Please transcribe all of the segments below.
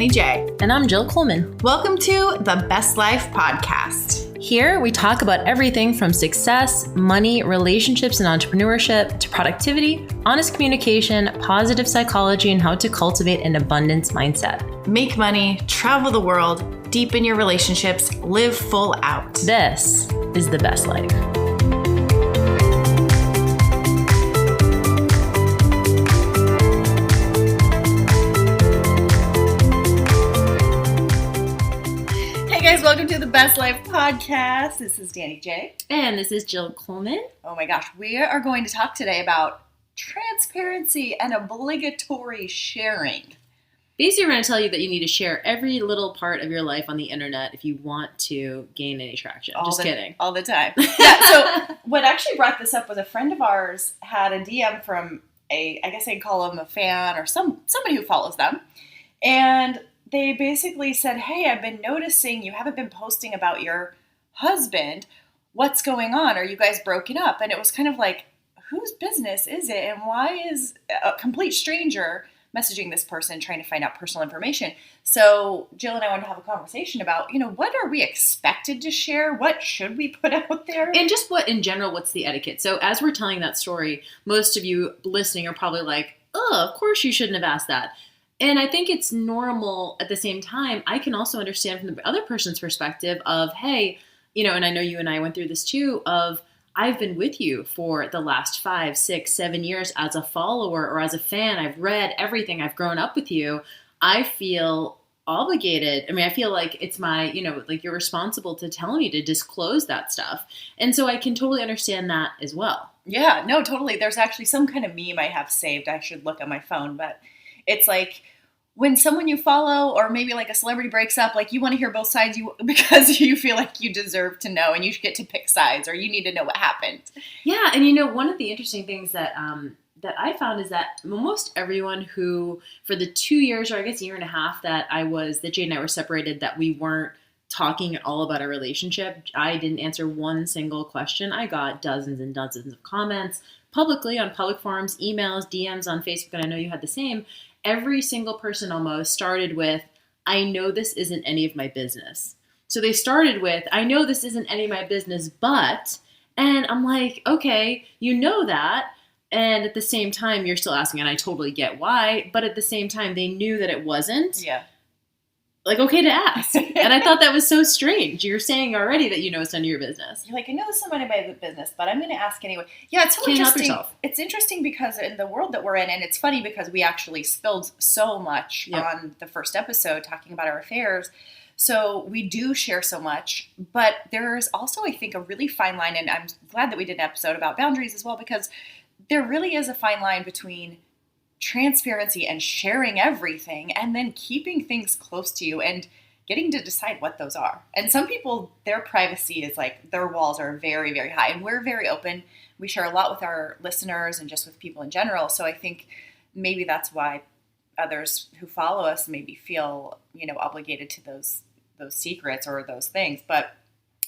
Danny J. And I'm Jill Coleman. Welcome to the Best Life Podcast. Here we talk about everything from success, money, relationships and entrepreneurship, to productivity, honest communication, positive psychology, and how to cultivate an abundance mindset. Make money, travel the world, deepen your relationships, live full out. This is the best life. Hey guys, welcome to the Best Life Podcast. This is Danny J. And this is Jill Coleman. Oh my gosh, we are going to talk today about transparency and obligatory sharing. Basically, we're going to tell you that you need to share every little part of your life on the internet if you want to gain any traction. Kidding. All the time. Yeah, so what actually brought this up was a friend of ours had a DM from I guess I'd call him a fan or somebody who follows them. And they basically said, hey, I've been noticing you haven't been posting about your husband. What's going on? Are you guys broken up? And it was kind of like, whose business is it? And why is a complete stranger messaging this person trying to find out personal information? So Jill and I wanted to have a conversation about, what are we expected to share? What should we put out there? And just what's the etiquette? So as we're telling that story, most of you listening are probably like, oh, of course you shouldn't have asked that. And I think it's normal at the same time. I can also understand from the other person's perspective of, hey, and I know you and I went through this too, of I've been with you for the last 5, 6, 7 years as a follower or as a fan. I've read everything. I've grown up with you. I feel obligated. I mean, I feel like it's my, like you're responsible to tell me to disclose that stuff. And so I can totally understand that as well. Yeah, no, totally. There's actually some kind of meme I have saved. I should look at my phone, but it's like when someone you follow or maybe like a celebrity breaks up, like you want to hear both sides because you feel like you deserve to know and you get to pick sides or you need to know what happened. Yeah. And one of the interesting things that I found is that most everyone who for the 2 years or I guess a year and a half that Jade and I were separated, that we weren't talking at all about our relationship, I didn't answer one single question. I got dozens and dozens of comments publicly on public forums, emails, DMs on Facebook, and I know you had the same. Every single person almost started with, I know this isn't any of my business. So they started with, I know this isn't any of my business, but, and I'm like, okay, you know that. And at the same time, you're still asking, and I totally get why, but at the same time, they knew that it wasn't. Yeah. Like, okay to ask. And I thought that was so strange. You're saying already that it's none of your business. You're like, I know this is none of my business, but I'm going to ask anyway. Yeah, it's so interesting. It's interesting because in the world that we're in, and it's funny because we actually spilled so much on the first episode talking about our affairs. So we do share so much, but there's also, I think, a really fine line, and I'm glad that we did an episode about boundaries as well, because there really is a fine line between transparency and sharing everything and then keeping things close to you and getting to decide what those are. And some people, their privacy is like, their walls are very, very high, and we're very open. We share a lot with our listeners and just with people in general. So I think maybe that's why others who follow us maybe feel, obligated to those secrets or those things. But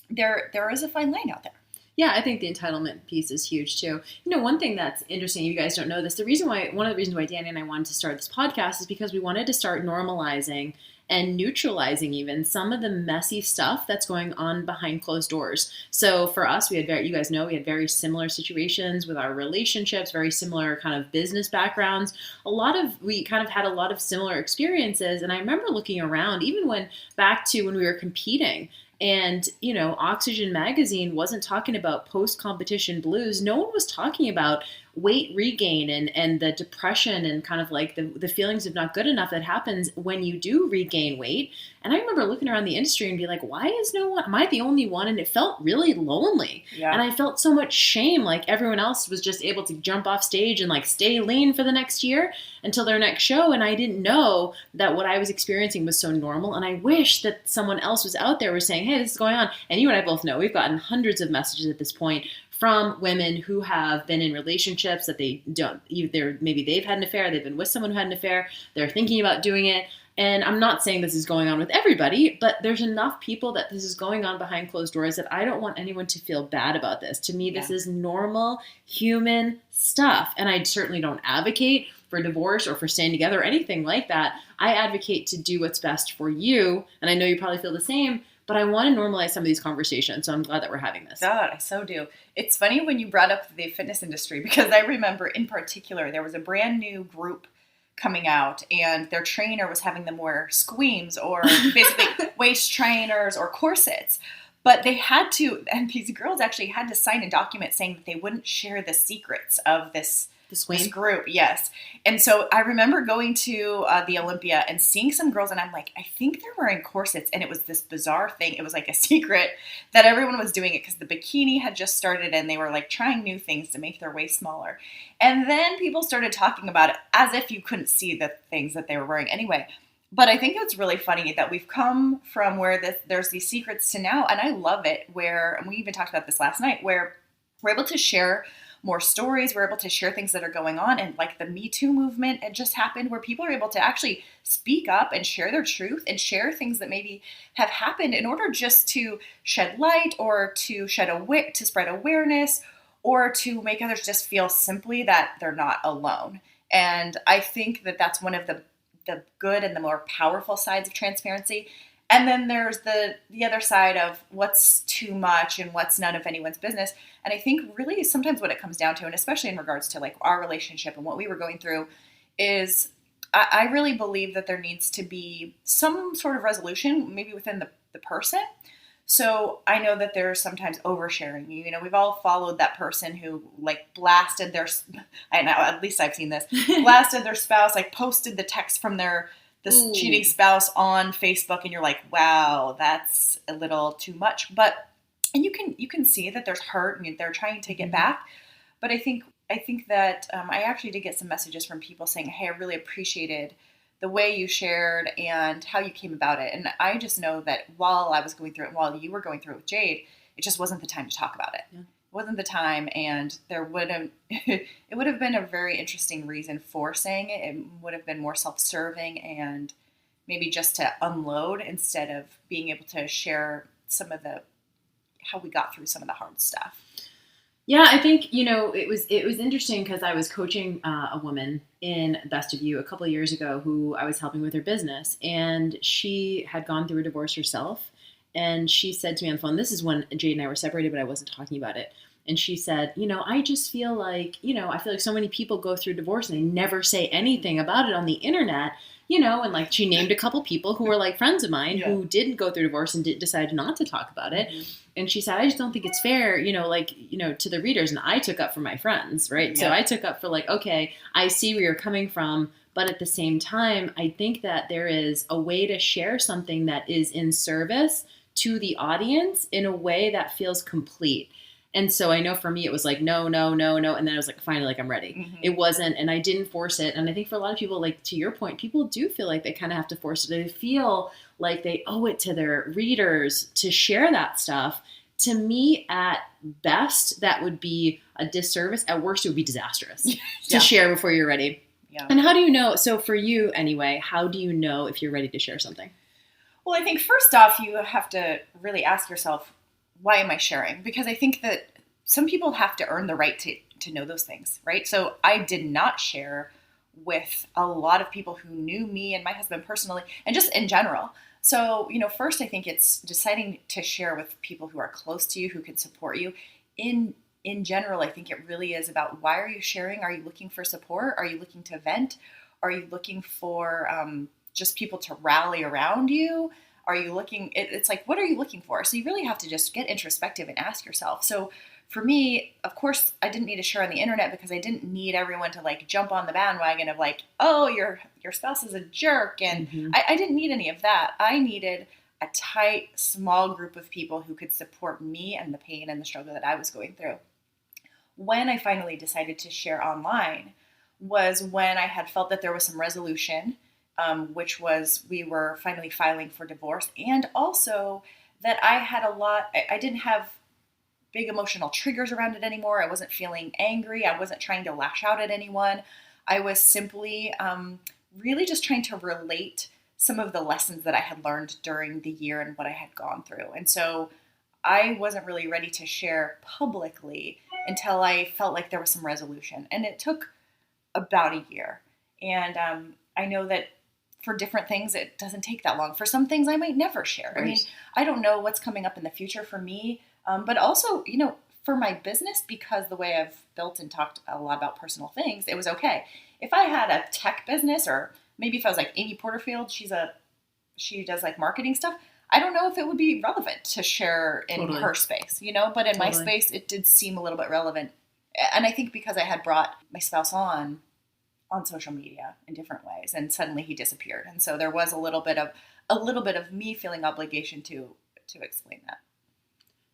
there is a fine line out there. Yeah, I think the entitlement piece is huge too. One thing that's interesting, you guys don't know this, one of the reasons why Danny and I wanted to start this podcast is because we wanted to start normalizing and neutralizing even some of the messy stuff that's going on behind closed doors. So for us, we had very similar situations with our relationships, very similar kind of business backgrounds. We kind of had a lot of similar experiences. And I remember looking around, even back to when we were competing. And, Oxygen Magazine wasn't talking about post-competition blues. No one was talking about weight regain and the depression and kind of like the feelings of not good enough that happens when you do regain weight. And I remember looking around the industry and be like, why is no one, am I the only one? And it felt really lonely. Yeah. And I felt so much shame. Like everyone else was just able to jump off stage and like stay lean for the next year until their next show. And I didn't know that what I was experiencing was so normal. And I wish that someone else was out there was saying, hey, this is going on. And you and I both know we've gotten hundreds of messages at this point from women who have been in relationships that they don't, maybe they've had an affair, they've been with someone who had an affair, they're thinking about doing it. And I'm not saying this is going on with everybody, but there's enough people that this is going on behind closed doors that I don't want anyone to feel bad about this. To me, this is normal human stuff. And I certainly don't advocate for divorce or for staying together or anything like that. I advocate to do what's best for you. And I know you probably feel the same, but I want to normalize some of these conversations. So I'm glad that we're having this. God, I so do. It's funny when you brought up the fitness industry, because I remember in particular, there was a brand new group coming out and their trainer was having them wear squeams or basically waist trainers or corsets. But they had to, and these girls actually had to sign a document saying that they wouldn't share the secrets of this group. Yes. And so I remember going to the Olympia and seeing some girls, and I'm like, I think they're wearing corsets. And it was this bizarre thing. It was like a secret that everyone was doing it because the bikini had just started and they were like trying new things to make their waist smaller. And then people started talking about it as if you couldn't see the things that they were wearing anyway. But I think it's really funny that we've come from where there's these secrets to now, and I love it, and we even talked about this last night, where we're able to share more stories, we're able to share things that are going on, and like the Me Too movement, it just happened where people are able to actually speak up and share their truth and share things that maybe have happened in order just to shed light or to spread awareness or to make others just feel simply that they're not alone. And I think that that's one of the good and the more powerful sides of transparency. And then there's the other side of what's too much and what's none of anyone's business. And I think really sometimes what it comes down to, and especially in regards to like our relationship and what we were going through, is I really believe that there needs to be some sort of resolution, maybe within the person. So I know that there's sometimes oversharing. You know, we've all followed that person who like blasted I know, at least I've seen this, blasted their spouse, like posted the text from this cheating spouse on Facebook, and you're like, wow, that's a little too much. And you can see that there's hurt and they're trying to get back. But I think that I actually did get some messages from people saying, hey, I really appreciated the way you shared and how you came about it. And I just know that while I was going through it, while you were going through it with Jade, it just wasn't the time to talk about it. Yeah. It wasn't the time, and it would have been a very interesting reason for saying it. It would have been more self-serving and maybe just to unload instead of being able to share some of how we got through some of the hard stuff. Yeah, I think, it was interesting because I was coaching a woman in Best of You a couple of years ago who I was helping with her business, and she had gone through a divorce herself. And she said to me on the phone, this is when Jade and I were separated, but I wasn't talking about it. And she said, I just feel like, I feel like so many people go through divorce and they never say anything about it on the internet, and like she named a couple people who were like friends of mine who didn't go through divorce and decided not to talk about it. Mm-hmm. And she said, I just don't think it's fair, to the readers. And I took up for my friends, right? Yeah. So I took up for like, okay, I see where you're coming from. But at the same time, I think that there is a way to share something that is in service to the audience in a way that feels complete. And so I know for me, it was like, no. And then I was like, finally, like, I'm ready. Mm-hmm. It wasn't, and I didn't force it. And I think for a lot of people, like to your point, people do feel like they kind of have to force it. They feel like they owe it to their readers to share that stuff. To me, at best, that would be a disservice. At worst, it would be disastrous to share before you're ready. Yeah. And how do you know? So for you anyway, how do you know if you're ready to share something? Well, I think first off, you have to really ask yourself, why am I sharing? Because I think that some people have to earn the right to know those things, right? So I did not share with a lot of people who knew me and my husband personally, and just in general. So, first I think it's deciding to share with people who are close to you, who can support you. In general, I think it really is about, why are you sharing? Are you looking for support? Are you looking to vent? Are you looking for just people to rally around you? Are you looking, it's like, what are you looking for? So you really have to just get introspective and ask yourself. So for me, of course, I didn't need to share on the internet because I didn't need everyone to like jump on the bandwagon of like, oh, your spouse is a jerk. And mm-hmm. I didn't need any of that. I needed a tight, small group of people who could support me and the pain and the struggle that I was going through. When I finally decided to share online was when I had felt that there was some resolution, which was we were finally filing for divorce, and also that I didn't have big emotional triggers around it anymore. I wasn't feeling angry. I wasn't trying to lash out at anyone. I was simply really just trying to relate some of the lessons that I had learned during the year and what I had gone through. And so I wasn't really ready to share publicly until I felt like there was some resolution. And it took about a year. And I know that for different things, it doesn't take that long. For some things, I might never share. Right. I mean, I don't know what's coming up in the future for me, but also, for my business, because the way I've built and talked a lot about personal things, it was okay. If I had a tech business, or maybe if I was like Amy Porterfield, she does like marketing stuff, I don't know if it would be relevant to share in her space, but in my space, it did seem a little bit relevant. And I think because I had brought my spouse on social media in different ways, and suddenly he disappeared. And so there was a little bit of me feeling obligation to explain that.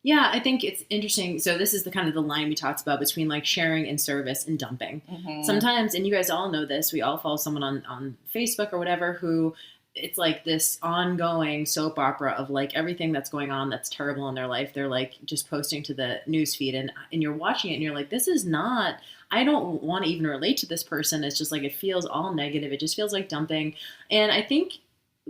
Yeah, I think it's interesting. So this is the kind of the line we talked about between like sharing and service and dumping. Mm-hmm. Sometimes, and you guys all know this, we all follow someone on Facebook or whatever who it's like this ongoing soap opera of like everything that's going on that's terrible in their life. They're like just posting to the news feed, and you're watching it and you're like, this is not, I don't want to even relate to this person. It's just like, it feels all negative. It just feels like dumping. And I think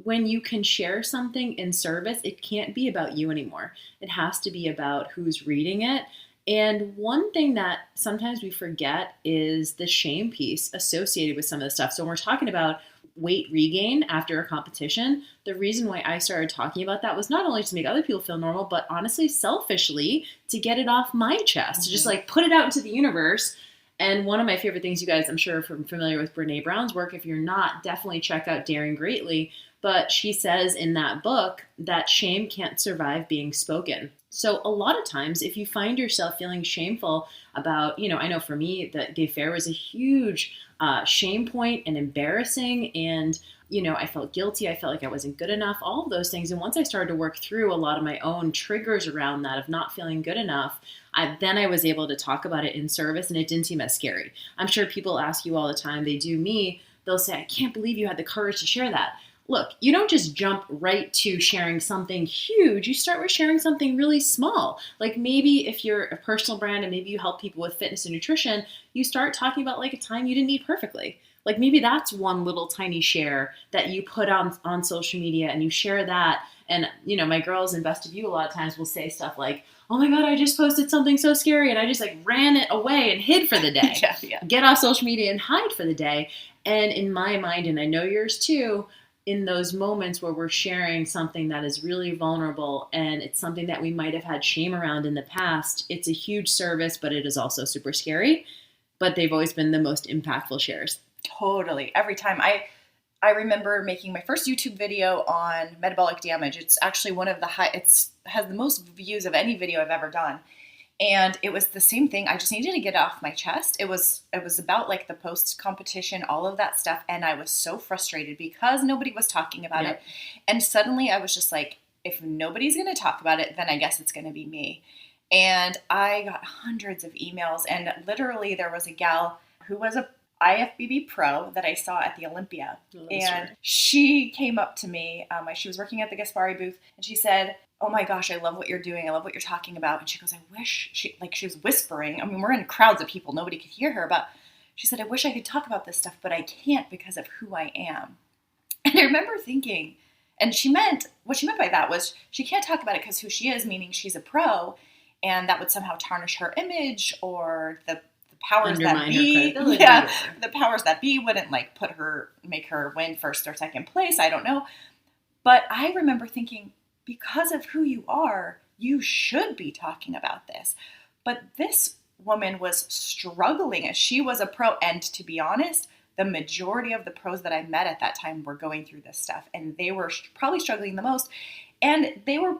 when you can share something in service, it can't be about you anymore. It has to be about who's reading it. And one thing that sometimes we forget is the shame piece associated with some of the stuff. So when we're talking about weight regain after a competition, the reason why I started talking about that was not only to make other people feel normal, but honestly, selfishly, to get it off my chest, to just like put it out into the universe. And one of my favorite things, you guys, I'm sure if you're familiar with Brene Brown's work, if you're not, definitely check out Daring Greatly. But she says in that book that shame can't survive being spoken. So a lot of times, if you find yourself feeling shameful about, I know for me that the affair was a huge shame point and embarrassing. And, I felt guilty. I felt like I wasn't good enough, all of those things. And once I started to work through a lot of my own triggers around that of not feeling good enough, then I was able to talk about it in service, and it didn't seem as scary. I'm sure people ask you all the time, they do me, they'll say, I can't believe you had the courage to share that. Look, you don't just jump right to sharing something huge. You start with sharing something really small. Like maybe if you're a personal brand and maybe you help people with fitness and nutrition, you start talking about like a time you didn't eat perfectly. Like maybe that's one little tiny share that you put on social media, and you share that. And, my girls in Best of You a lot of times will say stuff like, oh my God, I just posted something so scary, and I just like ran it away and hid for the day. Yeah. Get off social media and hide for the day. And in my mind, and I know yours too, in those moments where we're sharing something that is really vulnerable and it's something that we might have had shame around in the past, it's a huge service, but it is also super scary. But they've always been the most impactful shares. Totally. Every time. I remember making my first YouTube video on metabolic damage. It's actually one of the has the most views of any video I've ever done. And it was the same thing. I just needed to get it off my chest. It was about like the post competition, all of that stuff. And I was so frustrated because nobody was talking about it. And suddenly I was just like, if nobody's going to talk about it, then I guess it's going to be me. And I got hundreds of emails. And literally there was a gal who was a IFBB pro that I saw at the Olympia. And she came up to me. She was working at the Gaspari booth, and she said, oh my gosh, I love what you're doing. I love what you're talking about. And she goes, I wish she was whispering. I mean, we're in crowds of people. Nobody could hear her. But she said, I wish I could talk about this stuff, but I can't because of who I am. And I remember thinking, and what she meant by that was she can't talk about it because who she is, meaning she's a pro, and that would somehow tarnish her image, or the powers that be, the powers that be wouldn't like make her win first or second place. I don't know. But I remember thinking, because of who you are, you should be talking about this. But this woman was struggling as she was a pro. And to be honest, the majority of the pros that I met at that time were going through this stuff, and they were probably struggling the most. And they were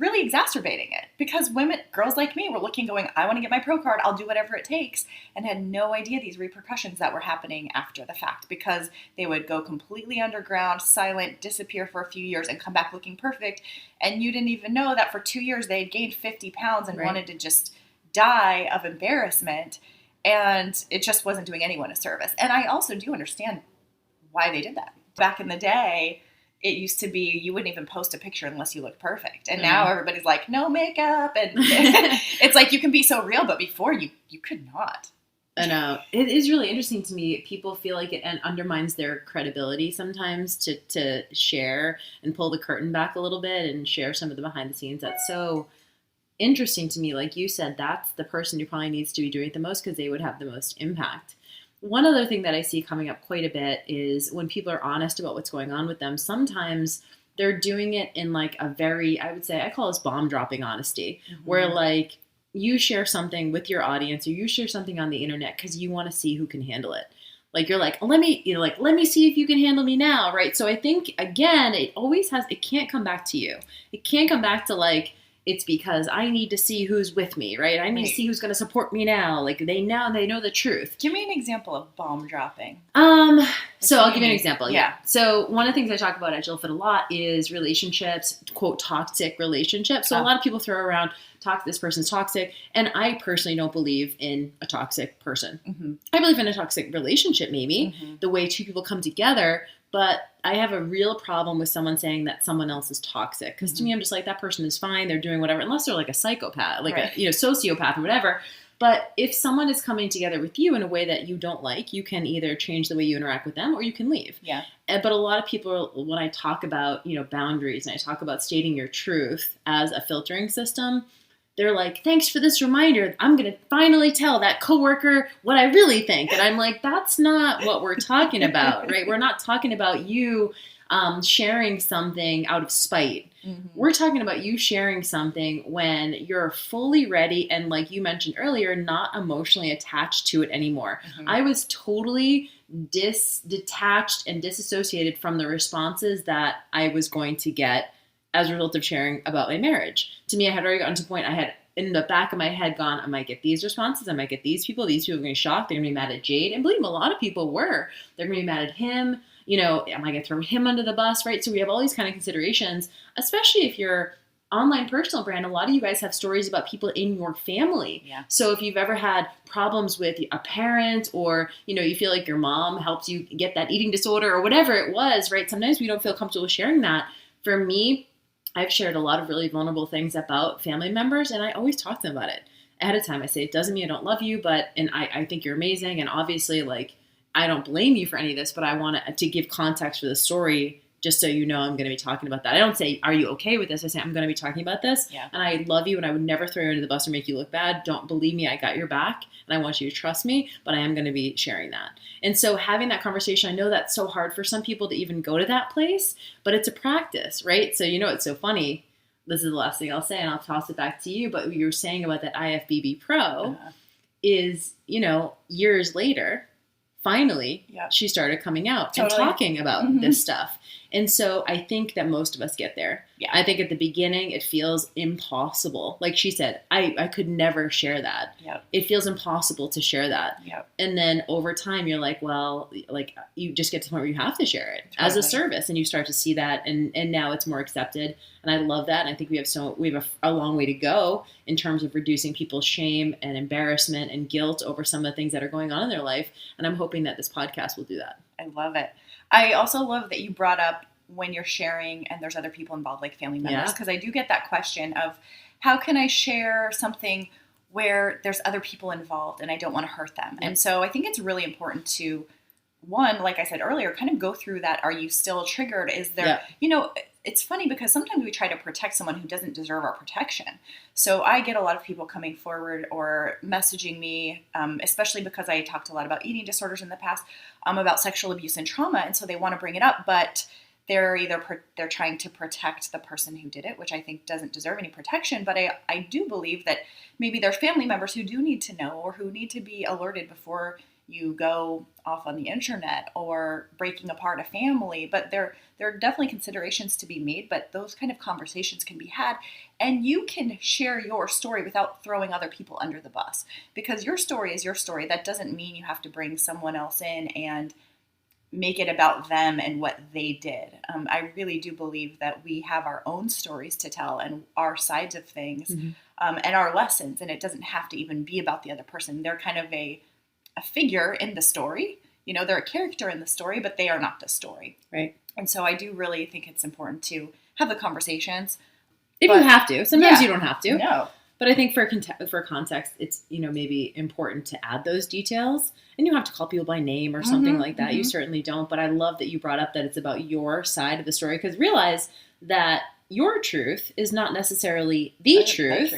really exacerbating it because girls like me were looking, going, I want to get my pro card. I'll do whatever it takes, and had no idea these repercussions that were happening after the fact, because they would go completely underground, silent, disappear for a few years, and come back looking perfect. And you didn't even know that for 2 years they had gained 50 pounds and wanted to just die of embarrassment. And it just wasn't doing anyone a service. And I also do understand why they did that. Back in the day, it used to be you wouldn't even post a picture unless you looked perfect. And now everybody's like, no makeup. And it's like you can be so real, but before you could not. I know. It is really interesting to me. People feel like it undermines their credibility sometimes to share and pull the curtain back a little bit and share some of the behind the scenes. That's so interesting to me. Like you said, that's the person who probably needs to be doing it the most because they would have the most impact. one other thing that I see coming up quite a bit is when people are honest about what's going on with them, sometimes they're doing it in like a very, I would say, I call this bomb dropping honesty, where like you share something with your audience or you share something on the internet because you want to see who can handle it. Like you're like, let me see if you can handle me now, right? So I think, again, it can't come back to you. It can't come back to like, it's because I need to see who's with me, right? I need to see who's going to support me now. Like they know the truth. Give me an example of bomb dropping. So I'll give you an example. Yeah. So one of the things I talk about at Jill Fit a lot is relationships, quote, toxic relationships. So a lot of people throw around this person's toxic. And I personally don't believe in a toxic person. Mm-hmm. I believe in a toxic relationship, maybe the way two people come together. But I have a real problem with someone saying that someone else is toxic. Because to me, I'm just like, that person is fine. They're doing whatever, unless they're like a psychopath, like a sociopath or whatever. But if someone is coming together with you in a way that you don't like, you can either change the way you interact with them or you can leave. Yeah. But a lot of people, when I talk about, boundaries and I talk about stating your truth as a filtering system, they're like, thanks for this reminder. I'm going to finally tell that coworker what I really think. And I'm like, that's not what we're talking about, right? We're not talking about you sharing something out of spite. Mm-hmm. We're talking about you sharing something when you're fully ready and, like you mentioned earlier, not emotionally attached to it anymore. Mm-hmm. I was totally detached and disassociated from the responses that I was going to get as a result of sharing about my marriage. To me, I had already gotten to the point I had in the back of my head gone, I might get these responses, I might get these people are going to be shocked, they're going to be mad at Jade. And believe me, a lot of people were. They're going to be mad at him. Am I going to throw him under the bus, right? So we have all these kind of considerations, especially if you're online personal brand. A lot of you guys have stories about people in your family. Yeah. So if you've ever had problems with a parent or, you feel like your mom helped you get that eating disorder or whatever it was, right? Sometimes we don't feel comfortable sharing that. For me, I've shared a lot of really vulnerable things about family members, and I always talk to them about it ahead of time. I say, it doesn't mean I don't love you, and I think you're amazing. And obviously, like, I don't blame you for any of this, but I want to give context for the story just so I'm going to be talking about that. I don't say, are you okay with this? I say, I'm going to be talking about this. Yeah. And I love you and I would never throw you under the bus or make you look bad. Don't believe me. I got your back and I want you to trust me, but I am going to be sharing that. And so having that conversation, I know that's so hard for some people to even go to that place, but it's a practice, right? So, it's so funny. This is the last thing I'll say and I'll toss it back to you. But what you were saying about that IFBB Pro is, years later, finally, she started coming out and talking about this stuff. And so I think that most of us get there. Yeah. I think at the beginning, it feels impossible. Like she said, I could never share that. Yep. It feels impossible to share that. Yep. And then over time, you're like, well, like you just get to the point where you have to share it as a service. And you start to see that. And now it's more accepted. And I love that. And I think we have a long way to go in terms of reducing people's shame and embarrassment and guilt over some of the things that are going on in their life. And I'm hoping that this podcast will do that. I love it. I also love that you brought up when you're sharing and there's other people involved, like family members, because I do get that question of how can I share something where there's other people involved and I don't want to hurt them. And so I think it's really important to, one, like I said earlier, kind of go through that. Are you still triggered? Is there, it's funny because sometimes we try to protect someone who doesn't deserve our protection. So I get a lot of people coming forward or messaging me, especially because I talked a lot about eating disorders in the past, about sexual abuse and trauma. And so they want to bring it up, but they're trying to protect the person who did it, which I think doesn't deserve any protection. But I do believe that maybe there's family members who do need to know or who need to be alerted before you go off on the internet or breaking apart a family. But there are definitely considerations to be made, but those kind of conversations can be had. And you can share your story without throwing other people under the bus, because your story is your story. That doesn't mean you have to bring someone else in and make it about them and what they did. I really do believe that we have our own stories to tell and our sides of things, and our lessons. And it doesn't have to even be about the other person. They're kind of a figure in the story. They're a character in the story, but they are not the story. Right. And so I do really think it's important to have the conversations. If you have to. Sometimes you don't have to. No. But I think for context, it's, maybe important to add those details. And you don't have to call people by name or something like that. You certainly don't. But I love that you brought up that it's about your side of the story, because realize that your truth is not necessarily the truth.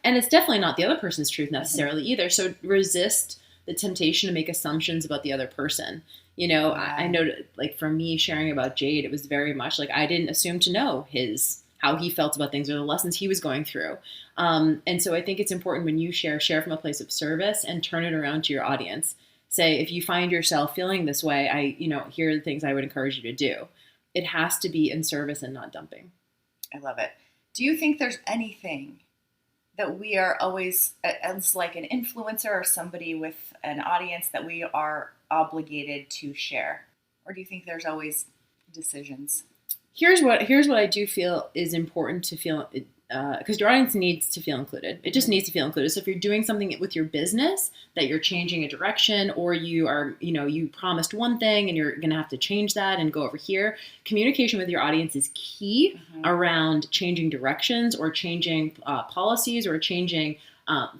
And it's definitely not the other person's truth necessarily either. So resist the temptation to make assumptions about the other person. You know, I know, like for me sharing about Jade, it was very much like I didn't assume to know how he felt about things or the lessons he was going through. And so I think it's important when you share from a place of service and turn it around to your audience. Say, if you find yourself feeling this way, here are the things I would encourage you to do. It has to be in service and not dumping. I love it. Do you think there's anything that we are always, as like an influencer or somebody with an audience, that we are obligated to share? Or do you think there's always decisions? Here's what I do feel is important to feel, because your audience needs to feel included. It just needs to feel included. So if you're doing something with your business that you're changing a direction, or you are, you promised one thing and you're going to have to change that and go over here, communication with your audience is key around changing directions or changing policies or changing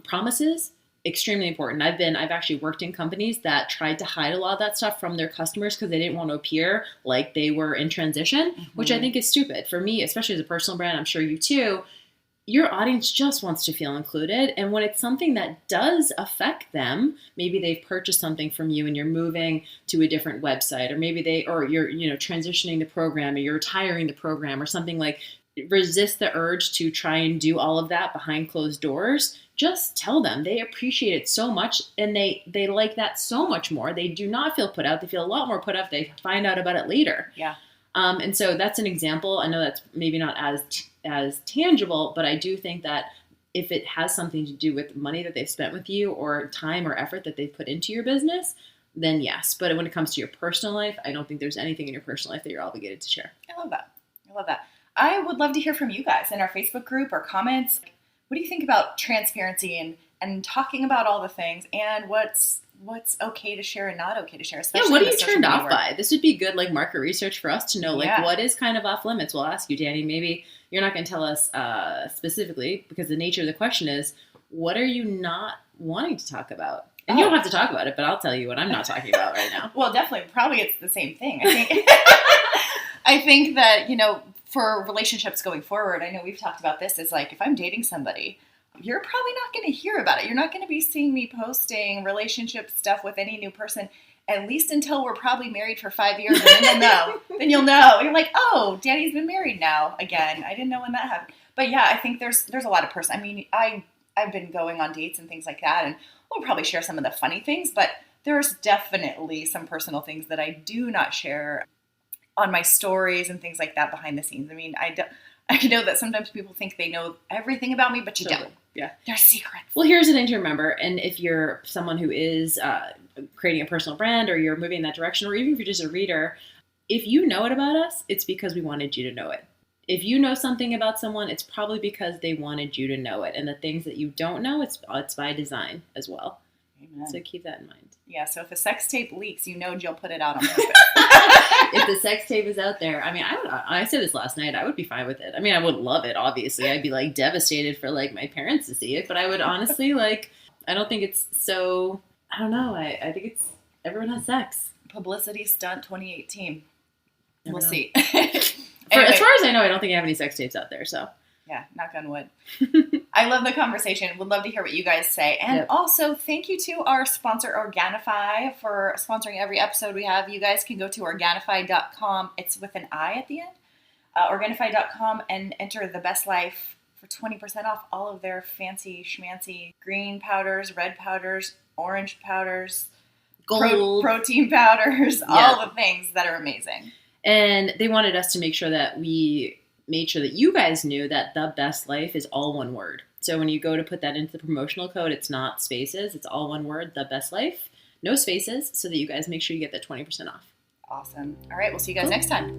promises. Extremely important. I've actually worked in companies that tried to hide a lot of that stuff from their customers because they didn't want to appear like they were in transition, which I think is stupid. For me, especially as a personal brand, I'm sure you too, your audience just wants to feel included. And when it's something that does affect them, maybe they've purchased something from you and you're moving to a different website, or maybe you're transitioning the program, or you're retiring the program or something, like resist the urge to try and do all of that behind closed doors. Just tell them. They appreciate it so much, and they like that so much more. They do not feel put out. They feel a lot more put out if they find out about it later. Yeah. And so that's an example. I know that's maybe not as tangible, but I do think that if it has something to do with money that they've spent with you or time or effort that they've put into your business, then yes. But when it comes to your personal life, I don't think there's anything in your personal life that you're obligated to share. I love that. I would love to hear from you guys in our Facebook group or comments. What do you think about transparency and talking about all the things, and what's okay to share and not okay to share? Especially what are you turned off by? This would be good market research for us to know what is kind of off limits. We'll ask you, Danny. Maybe you're not going to tell us specifically, because the nature of the question is, what are you not wanting to talk about? And you don't have to talk about it, but I'll tell you what I'm not talking about right now. Well, definitely. Probably it's the same thing. I think that, for relationships going forward, I know we've talked about this, is like, if I'm dating somebody, you're probably not going to hear about it. You're not going to be seeing me posting relationship stuff with any new person, at least until we're probably married for 5 years, and then you'll know. You're like, oh, Danny's been married now again. I didn't know when that happened. But yeah, I think there's a lot of I've been going on dates and things like that, and we'll probably share some of the funny things, but there's definitely some personal things that I do not share on my stories and things like that behind the scenes. I mean, I know that sometimes people think they know everything about me, but you don't. Yeah. They're secrets. Well, here's the thing to remember. And if you're someone who is creating a personal brand, or you're moving in that direction, or even if you're just a reader, if you know it about us, it's because we wanted you to know it. If you know something about someone, it's probably because they wanted you to know it. And the things that you don't know, it's by design as well. Amen. So keep that in mind. Yeah, so if a sex tape leaks, Jill put it out on purpose. If the sex tape is out there, I mean, I said this last night, I would be fine with it. I mean, I wouldn't love it, obviously. I'd be devastated for my parents to see it, but I would honestly I don't think it's so, I don't know. I think it's, everyone has sex. Publicity stunt 2018. We'll see. Anyway. As far as I know, I don't think I have any sex tapes out there, so. Yeah, knock on wood. I love the conversation. Would love to hear what you guys say. And also, thank you to our sponsor, Organifi, for sponsoring every episode we have. You guys can go to Organifi.com. It's with an I at the end. Organifi.com and enter the best life for 20% off all of their fancy schmancy green powders, red powders, orange powders, gold, protein powders, all the things that are amazing. And they wanted us to make sure that we made sure that you guys knew that the best life is all one word. So when you go to put that into the promotional code, it's not spaces, it's all one word, the best life, no spaces, so that you guys make sure you get that 20% off. Awesome. All right, we'll see you guys next time.